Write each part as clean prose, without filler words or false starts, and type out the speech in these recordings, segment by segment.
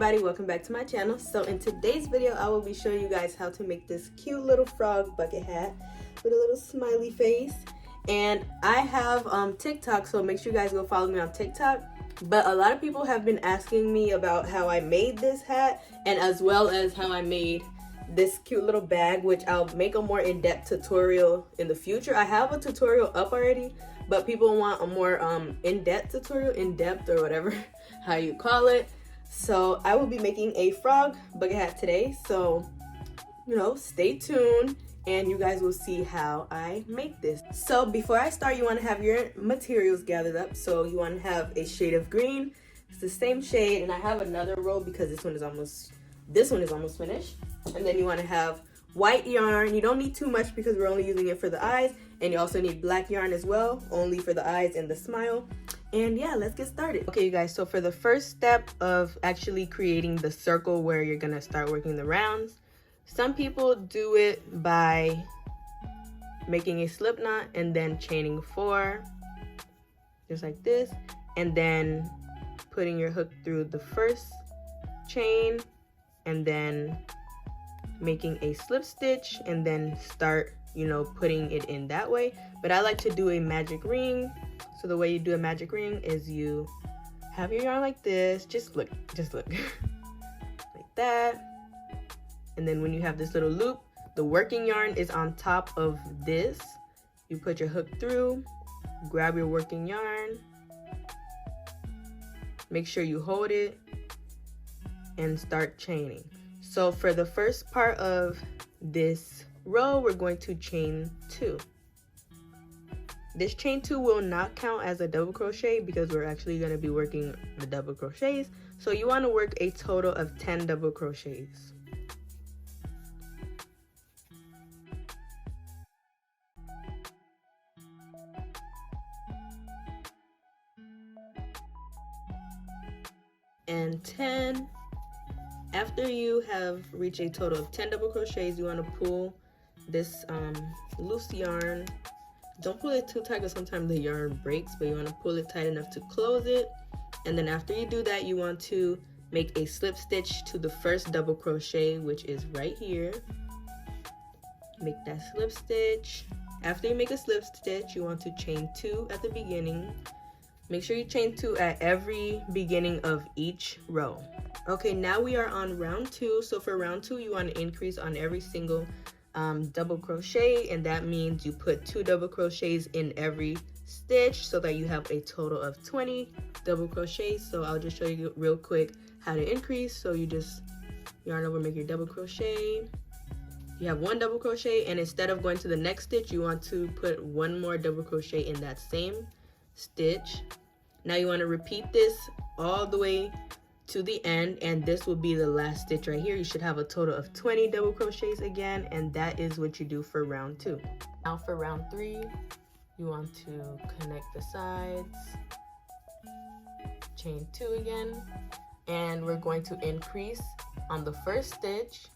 everybody, welcome back to my channel. So in today's video I will be showing you guys how to make this cute little frog bucket hat with a little smiley face. And I have TikTok, so make sure you guys go follow me on TikTok. But a lot of people have been asking me about how I made this hat, and as well as how I made this cute little bag, which I'll make a more in-depth tutorial in the future. I have a tutorial up already, but people want a more in-depth tutorial, in-depth or whatever how you call it. So I will be making a frog bucket hat today, so you know, stay tuned and you guys will see how I make this. So before I start, you want to have your materials gathered up. So you want to have a shade of green. It's the same shade, and I have another roll because this one is almost finished. And then you want to have white yarn. You don't need too much because we're only using it for the eyes, and you also need black yarn as well, only for the eyes and the smile. And yeah, let's get started. Okay, you guys, so for the first step of actually creating the circle where you're gonna start working the rounds, some people do it by making a slip knot and then chaining 4, just like this, and then putting your hook through the first chain and then making a slip stitch and then start, you know, putting it in that way. But I like to do a magic ring. So the way you do a magic ring is you have your yarn like this, just look like that. And then when you have this little loop, the working yarn is on top of this. You put your hook through, grab your working yarn, make sure you hold it, and start chaining. So for the first part of this row, we're going to chain 2. This chain 2 will not count as a double crochet because we're actually going to be working the double crochets. So you want to work a total of 10 double crochets. And 10. After you have reached a total of 10 double crochets, you want to pull this loose yarn. Don't pull it too tight because sometimes the yarn breaks, but you want to pull it tight enough to close it. And then after you do that, you want to make a slip stitch to the first double crochet, which is right here. Make that slip stitch. After you make a slip stitch, you want to chain 2 at the beginning. Make sure you chain 2 at every beginning of each row. Okay, now we are on round 2. So for round 2, you want to increase on every single double crochet, and that means you put 2 double crochets in every stitch so that you have a total of 20 double crochets. So I'll just show you real quick how to increase. So you just yarn over, make your double crochet. You have 1 double crochet, and instead of going to the next stitch, you want to put 1 more double crochet in that same stitch. Now you want to repeat this all the way to the end, and this will be the last stitch right here. You should have a total of 20 double crochets again, and that is what you do for round 2. Now for round 3, you want to connect the sides, chain 2 again, and we're going to increase on the first stitch,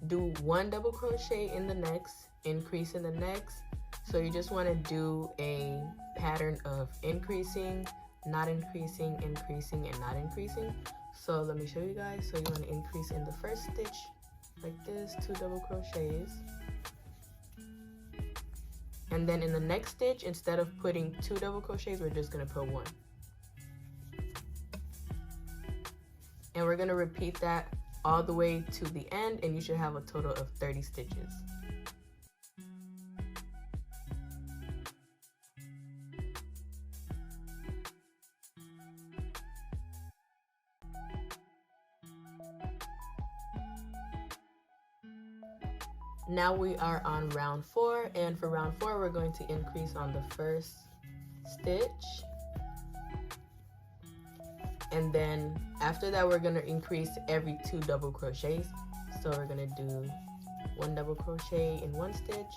do 1 double crochet in the next, increase in the next. So you just want to do a pattern of increasing, not increasing, increasing, and not increasing. So let me show you guys. So you want to increase in the first stitch like this, 2 double crochets. And then in the next stitch, instead of putting 2 double crochets, we're just going to put 1. And we're going to repeat that all the way to the end, and you should have a total of 30 stitches. Now we are on round 4, and for round 4 we're going to increase on the first stitch, and then after that we're going to increase every 2 double crochets. So we're going to do 1 double crochet in 1 stitch,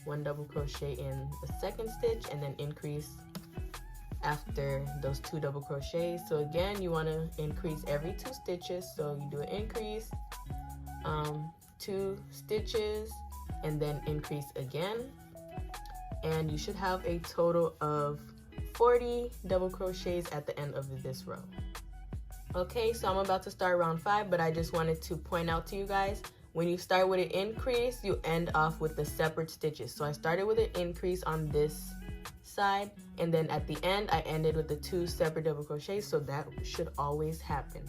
1 double crochet in the second stitch, and then increase after those 2 double crochets. So again, you want to increase every 2 stitches. So you do an increase, 2 stitches, and then increase again, and you should have a total of 40 double crochets at the end of this row. Okay, so I'm about to start round 5, but I just wanted to point out to you guys, when you start with an increase, you end off with the separate stitches. So I started with an increase on this side, and then at the end I ended with the 2 separate double crochets, so that should always happen.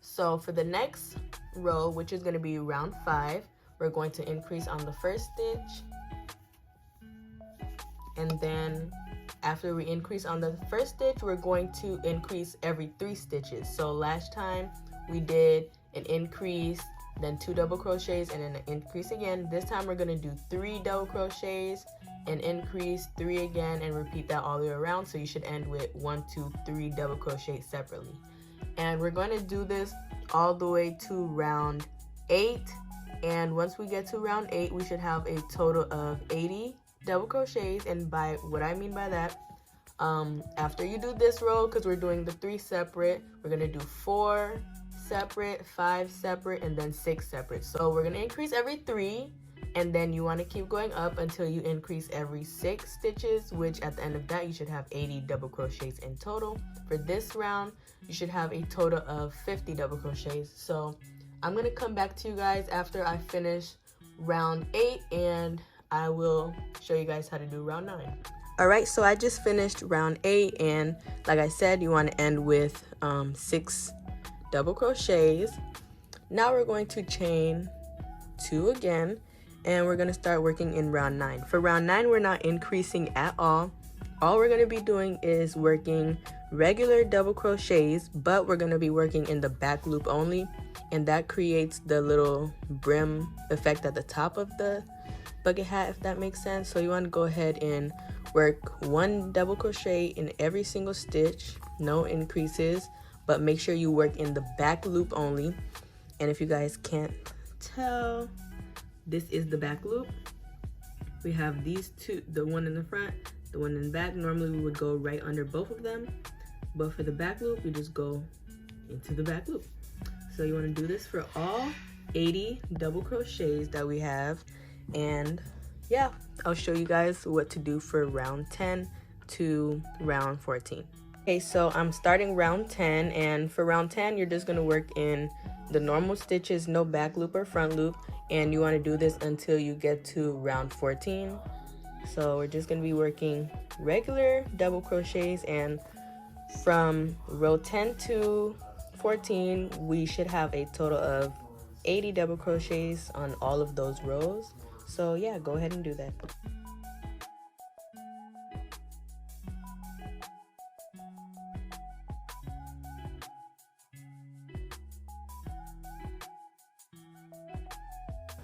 So for the next row, which is going to be round 5, we're going to increase on the first stitch, and then after we increase on the first stitch, we're going to increase every 3 stitches. So last time we did an increase, then 2 double crochets, and then an increase again. This time we're going to do 3 double crochets, an increase, 3 again, and repeat that all the way around. So you should end with 1, 2, 3 double crochets separately. And we're going to do this all the way to round 8. And once we get to round 8, we should have a total of 80 double crochets. And by what I mean by that, after you do this row, because we're doing the 3 separate, we're going to do 4 separate, 5 separate, and then 6 separate. So we're going to increase every 3, and then you want to keep going up until you increase every 6 stitches, which at the end of that you should have 80 double crochets in total. For this round, you should have a total of 50 double crochets. So I'm going to come back to you guys after I finish round 8, and I will show you guys how to do round 9. Alright, so I just finished round 8, and like I said, you want to end with 6 double crochets. Now we're going to chain 2 again, and we're going to start working in round 9. For round 9, we're not increasing at all. All we're going to be doing is working regular double crochets, but we're going to be working in the back loop only, and that creates the little brim effect at the top of the bucket hat, if that makes sense. So you want to go ahead and work 1 double crochet in every single stitch, no increases, but make sure you work in the back loop only. And if you guys can't tell, this is the back loop. We have these 2, the one in the front, the one in the back. Normally we would go right under both of them, but for the back loop, we just go into the back loop. So you want to do this for all 80 double crochets that we have. And yeah, I'll show you guys what to do for round 10 to round 14. Okay, so I'm starting round 10, and for round 10, you're just going to work in the normal stitches, no back loop or front loop, and you want to do this until you get to round 14. So we're just going to be working regular double crochets, and from row 10 to 14, we should have a total of 80 double crochets on all of those rows. So yeah, go ahead and do that.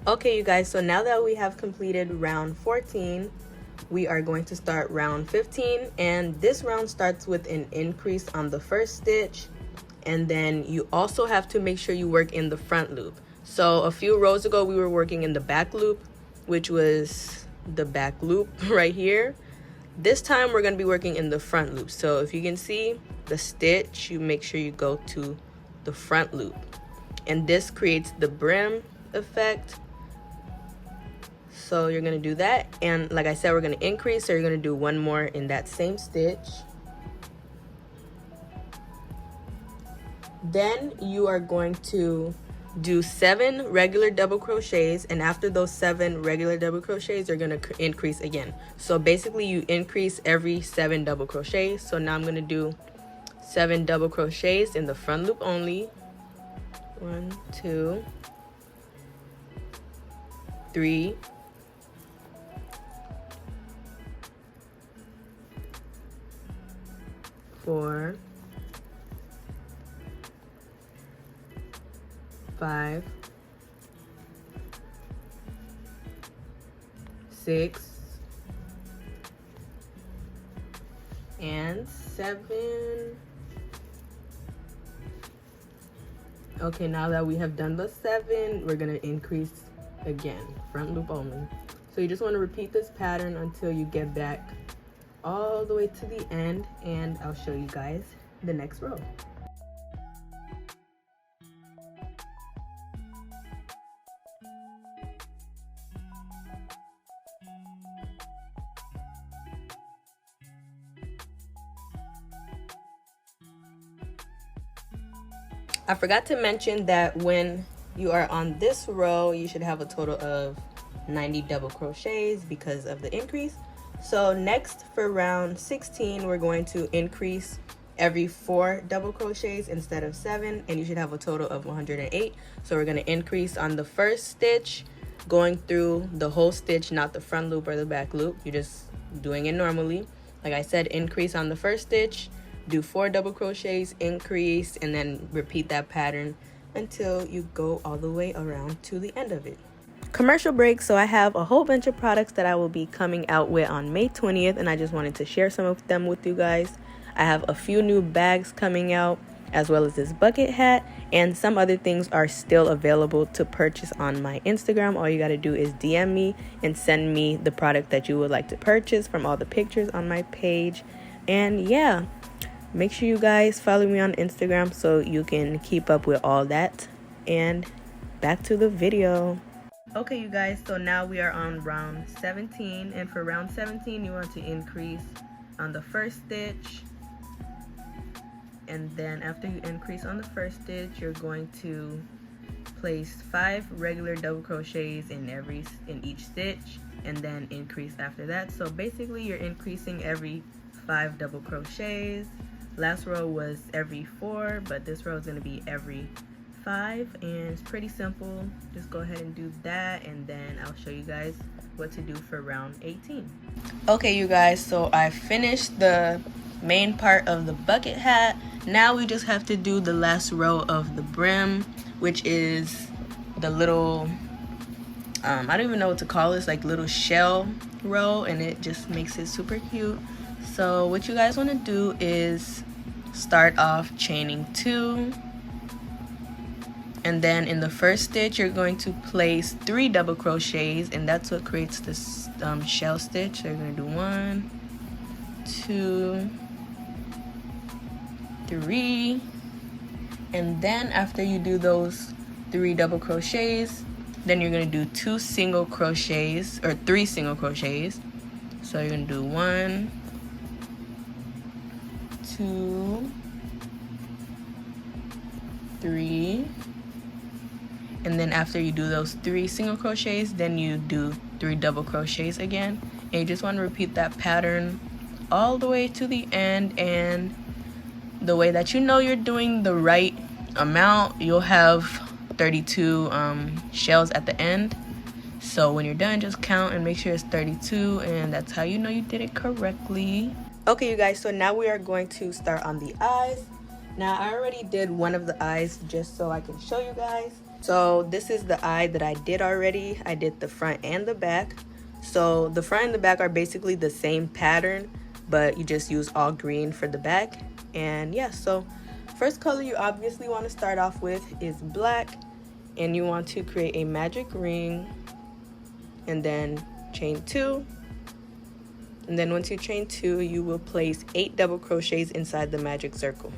Okay, you guys, so now that we have completed round 14, we are going to start round 15, and this round starts with an increase on the first stitch, and then you also have to make sure you work in the front loop. So a few rows ago, we were working in the back loop, which was the back loop right here. This time we're going to be working in the front loop. So if you can see the stitch, you make sure you go to the front loop, and this creates the brim effect. So you're going to do that, and like I said, we're going to increase, so you're going to do 1 more in that same stitch. Then you are going to do 7 regular double crochets, and after those 7 regular double crochets, you're going to increase again. So basically you increase every 7 double crochets. So now I'm going to do 7 double crochets in the front loop only. 1, 2, 3, 4, 5, 6, and 7. Okay, now that we have done the 7, we're gonna increase again, front loop only. So you just want to repeat this pattern until you get back all the way to the end, and I'll show you guys the next row. I forgot to mention that when you are on this row, you should have a total of 90 double crochets because of the increase. So next for round 16, we're going to increase every 4 double crochets instead of 7, and you should have a total of 108. So we're going to increase on the first stitch, going through the whole stitch, not the front loop or the back loop. You're just doing it normally. Like I said, increase on the first stitch, do 4 double crochets, increase, and then repeat that pattern until you go all the way around to the end of it. Commercial break. So I have a whole bunch of products that I will be coming out with on May 20th, and I just wanted to share some of them with you guys. I have a few new bags coming out, as well as this bucket hat, and some other things are still available to purchase on my Instagram. All you got to do is DM me and send me the product that you would like to purchase from all the pictures on my page. And yeah, make sure you guys follow me on Instagram so you can keep up with all that. And back to the video. Okay, you guys, so now we are on round 17, and for round 17 you want to increase on the first stitch, and then after you increase on the first stitch, you're going to place 5 regular double crochets in each stitch, and then increase after that. So basically you're increasing every 5 double crochets. Last row was every 4, but this row is going to be every 5, and it's pretty simple. Just go ahead and do that, and then I'll show you guys what to do for round 18. Okay, you guys, so I finished the main part of the bucket hat. Now we just have to do the last row of the brim, which is the little I don't even know what to call this, like little shell row, and it just makes it super cute. So what you guys want to do is start off chaining 2, and then in the first stitch you're going to place 3 double crochets, and that's what creates this shell stitch. So you're going to do 1, 2, 3, and then after you do those 3 double crochets, then you're going to do 2 single crochets or 3 single crochets. So you're going to do 1, 2, 3, and then after you do those 3 single crochets, then you do 3 double crochets again, and you just want to repeat that pattern all the way to the end. And the way that you know you're doing the right amount, you'll have 32 shells at the end. So when you're done, just count and make sure it's 32, and that's how you know you did it correctly. Okay, you guys, so now we are going to start on the eyes. Now I already did one of the eyes just so I can show you guys. So this is the eye that I did already. I did the front and the back. So the front and the back are basically the same pattern, but you just use all green for the back. And yeah, so first color you obviously want to start off with is black, and you want to create a magic ring, and then chain 2, and then once you chain 2, you will place 8 double crochets inside the magic circle.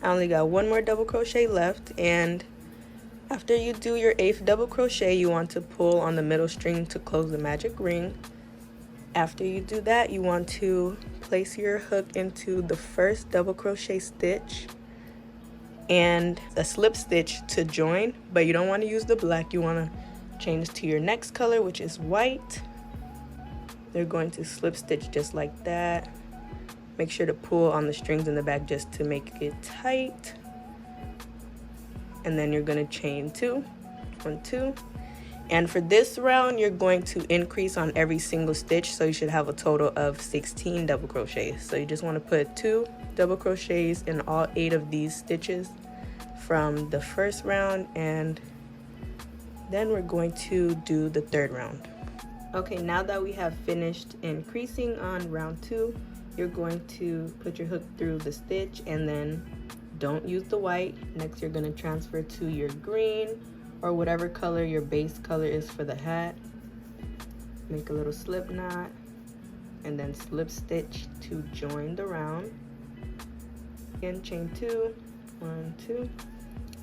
I only got 1 more double crochet left, and after you do your 8th double crochet, you want to pull on the middle string to close the magic ring. After you do that, you want to place your hook into the first double crochet stitch and a slip stitch to join, but you don't want to use the black. You want to change to your next color, which is white. They're going to slip stitch just like that. Make sure to pull on the strings in the back just to make it tight. And then you're going to chain 2, 1, 2. And for this round, you're going to increase on every single stitch, so you should have a total of 16 double crochets. So you just want to put 2 double crochets in all 8 of these stitches from the first round, and then we're going to do the 3rd round. Okay, now that we have finished increasing on round 2, you're going to put your hook through the stitch, and then don't use the white. Next, you're going to transfer to your green or whatever color your base color is for the hat. Make a little slip knot, and then slip stitch to join the round. Again, chain 2, 1, 2.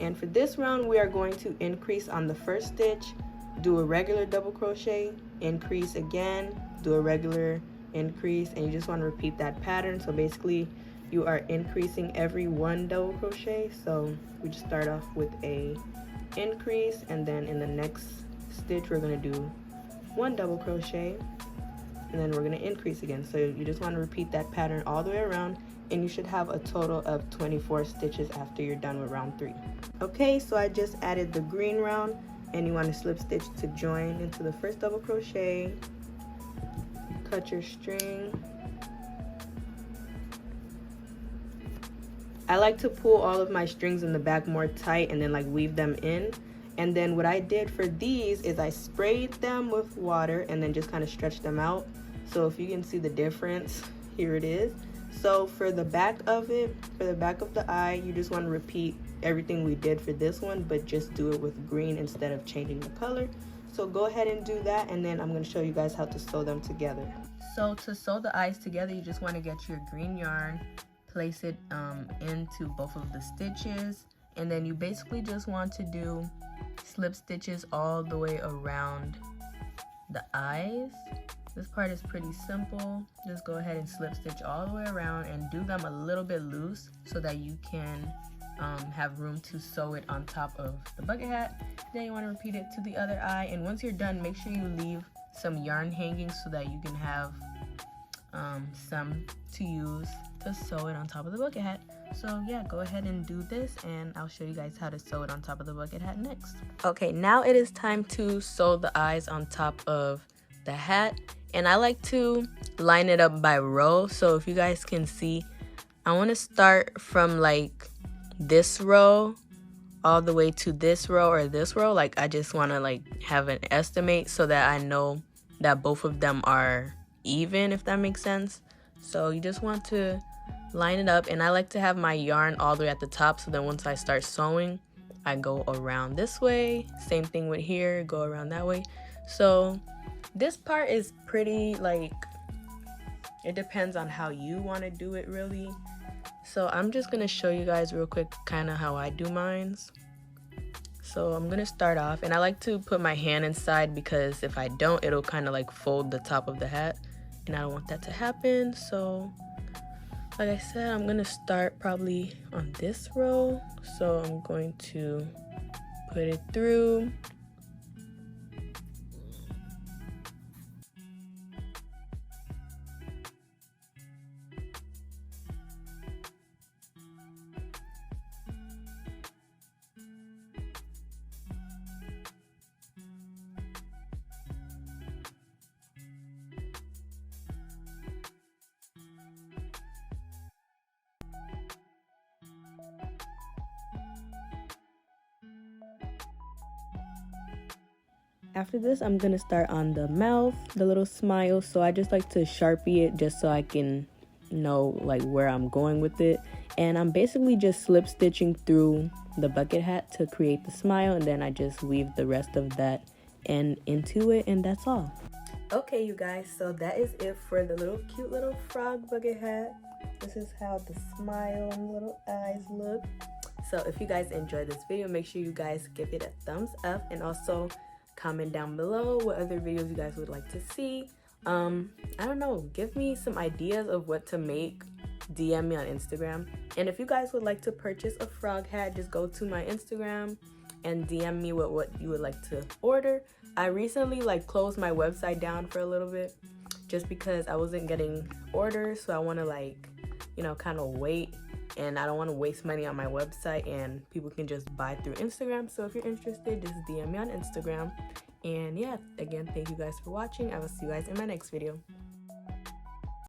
And for this round, we are going to increase on the first stitch, do a regular double crochet, increase again, do a regular increase, and you just want to repeat that pattern. So basically you are increasing every 1 double crochet. So we just start off with a increase, and then in the next stitch we're going to do 1 double crochet, and then we're going to increase again. So you just want to repeat that pattern all the way around, and you should have a total of 24 stitches after you're done with round 3. Okay, so I just added the green round, and you want to slip stitch to join into the first double crochet, cut your string. I like to pull all of my strings in the back more tight and then like weave them in. And then what I did for these is I sprayed them with water and then just kind of stretched them out. So if you can see the difference, here it is. So for the back of it, for the back of the eye, you just want to repeat everything we did for this one, but just do it with green instead of changing the color. So go ahead and do that, and then I'm going to show you guys how to sew them together. So to sew the eyes together, you just want to get your green yarn, place it into both of the stitches, and then you basically just want to do slip stitches all the way around the eyes. This part is pretty simple. Just go ahead and slip stitch all the way around and do them a little bit loose so that you can have room to sew it on top of the bucket hat. Then you want to repeat it to the other eye, and once you're done, make sure you leave some yarn hanging so that you can have some to use to sew it on top of the bucket hat. So yeah, go ahead and do this, and I'll show you guys how to sew it on top of the bucket hat next. Okay, now it is time to sew the eyes on top of the hat, and I like to line it up by row. So if you guys can see, I want to start from like this row all the way to this row or this row. Like I just want to like have an estimate so that I know that both of them are even, if that makes sense. So you just want to line it up, and I like to have my yarn all the way at the top, so then once I start sewing, I go around this way. Same thing with here, go around that way. So this part is pretty, like, it depends on how you want to do it really. So I'm just gonna show you guys real quick kind of how I do mines. So I'm gonna start off, and I like to put my hand inside because if I don't, it'll kind of like fold the top of the hat, and I don't want that to happen. So like I said, I'm gonna start probably on this row. So I'm going to put it through. After this, I'm gonna start on the mouth, the little smile. So I just like to Sharpie it just so I can know like where I'm going with it. And I'm basically just slip stitching through the bucket hat to create the smile, and then I just weave the rest of that end into it, and that's all. Okay, you guys, so that is it for the cute little frog bucket hat. This is how the smile and little eyes look. So if you guys enjoyed this video, make sure you guys give it a thumbs up, and also comment down below what other videos you guys would like to see. I don't know, give me some ideas of what to make. DM me on Instagram. And if you guys would like to purchase a frog hat, just go to my Instagram and DM me what you would like to order. I recently like closed my website down for a little bit just because I wasn't getting orders, so I want to like, you know, kind of wait, and I don't want to waste money on my website, and people can just buy through Instagram. So if you're interested, just DM me on Instagram. And yeah, again, thank you guys for watching. I will see you guys in my next video.